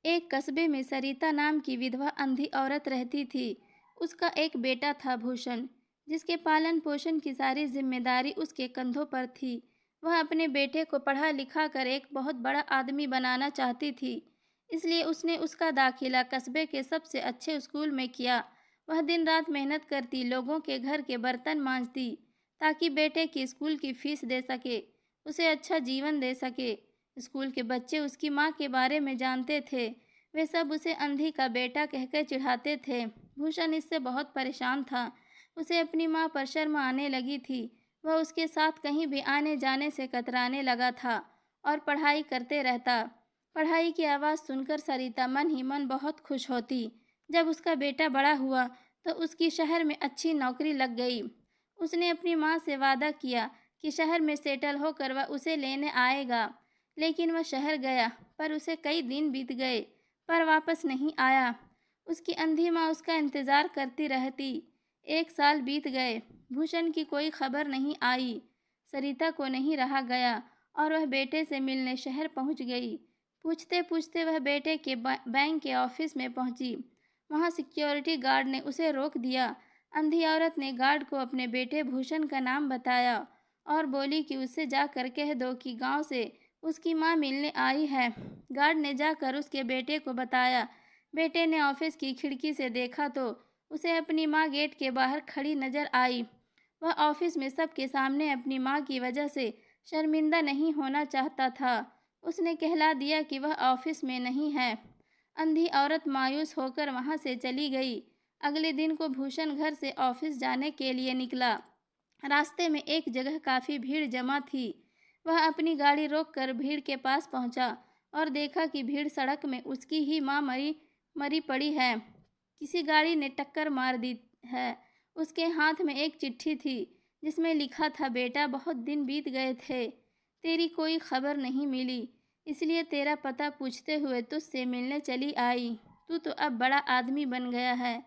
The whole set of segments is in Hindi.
एक कस्बे में सरिता नाम की विधवा अंधी औरत रहती थी। उसका एक बेटा था भूषण, जिसके पालन पोषण की सारी जिम्मेदारी उसके कंधों पर थी। वह अपने बेटे को पढ़ा लिखा कर एक बहुत बड़ा आदमी बनाना चाहती थी, इसलिए उसने उसका दाखिला कस्बे के सबसे अच्छे स्कूल में किया। वह दिन रात मेहनत करती, लोगों के घर के बर्तन मांजती, ताकि बेटे की स्कूल की फीस दे सके, उसे अच्छा जीवन दे सके। स्कूल के बच्चे उसकी माँ के बारे में जानते थे। वे सब उसे अंधी का बेटा कहकर चिढ़ाते थे। भूषण इससे बहुत परेशान था। उसे अपनी माँ पर शर्म आने लगी थी। वह उसके साथ कहीं भी आने जाने से कतराने लगा था और पढ़ाई करते रहता। पढ़ाई की आवाज़ सुनकर सरिता मन ही मन बहुत खुश होती। जब उसका बेटा बड़ा हुआ तो उसकी शहर में अच्छी नौकरी लग गई। उसने अपनी माँ से वादा किया कि शहर में सेटल होकर वह उसे लेने आएगा। लेकिन वह शहर गया, पर उसे कई दिन बीत गए, पर वापस नहीं आया। उसकी अंधी माँ उसका इंतज़ार करती रहती। 1 साल बीत गए, भूषण की कोई खबर नहीं आई। सरिता को नहीं रहा गया और वह बेटे से मिलने शहर पहुंच गई। पूछते पूछते वह बेटे के बैंक के ऑफिस में पहुंची। वहां सिक्योरिटी गार्ड ने उसे रोक दिया। अंधी औरत ने गार्ड को अपने बेटे भूषण का नाम बताया और बोली कि उससे जाकर कह दो कि गांव से उसकी माँ मिलने आई है। गार्ड ने जाकर उसके बेटे को बताया। बेटे ने ऑफिस की खिड़की से देखा तो उसे अपनी माँ गेट के बाहर खड़ी नजर आई। वह ऑफिस में सबके सामने अपनी माँ की वजह से शर्मिंदा नहीं होना चाहता था। उसने कहला दिया कि वह ऑफिस में नहीं है। अंधी औरत मायूस होकर वहां से चली गई। अगले दिन को भूषण घर से ऑफिस जाने के लिए निकला। रास्ते में एक जगह काफ़ी भीड़ जमा थी। वह अपनी गाड़ी रोककर भीड़ के पास पहुंचा और देखा कि भीड़ सड़क में उसकी ही माँ मरी मरी पड़ी है। किसी गाड़ी ने टक्कर मार दी है। उसके हाथ में एक चिट्ठी थी, जिसमें लिखा था, बेटा बहुत दिन बीत गए थे, तेरी कोई खबर नहीं मिली, इसलिए तेरा पता पूछते हुए तुझसे मिलने चली आई। तू तो अब बड़ा आदमी बन गया है।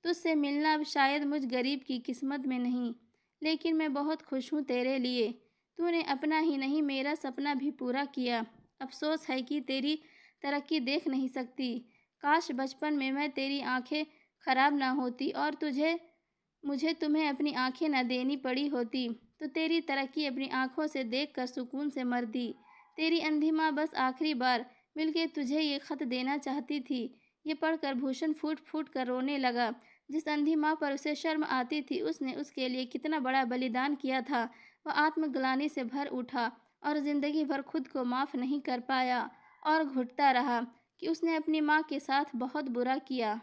तुझसे मिलना अब शायद मुझ गरीब की किस्मत में नहीं, लेकिन मैं बहुत खुश हूँ तेरे लिए। तूने अपना ही नहीं मेरा सपना भी पूरा किया। अफसोस है कि तेरी तरक्की देख नहीं सकती। काश बचपन में मैं तेरी आंखें खराब ना होती और तुझे मुझे तुम्हें अपनी आंखें न देनी पड़ी होती, तो तेरी तरक्की अपनी आंखों से देखकर सुकून से मरती। तेरी अंधी माँ बस आखिरी बार मिलके तुझे ये खत देना चाहती थी। ये पढ़कर भूषण फूट फूट कर रोने लगा। जिस अंधी माँ पर उसे शर्म आती थी, उसने उसके लिए कितना बड़ा बलिदान किया था। वह आत्मग्लानि से भर उठा और जिंदगी भर खुद को माफ़ नहीं कर पाया और घुटता रहा कि उसने अपनी माँ के साथ बहुत बुरा किया।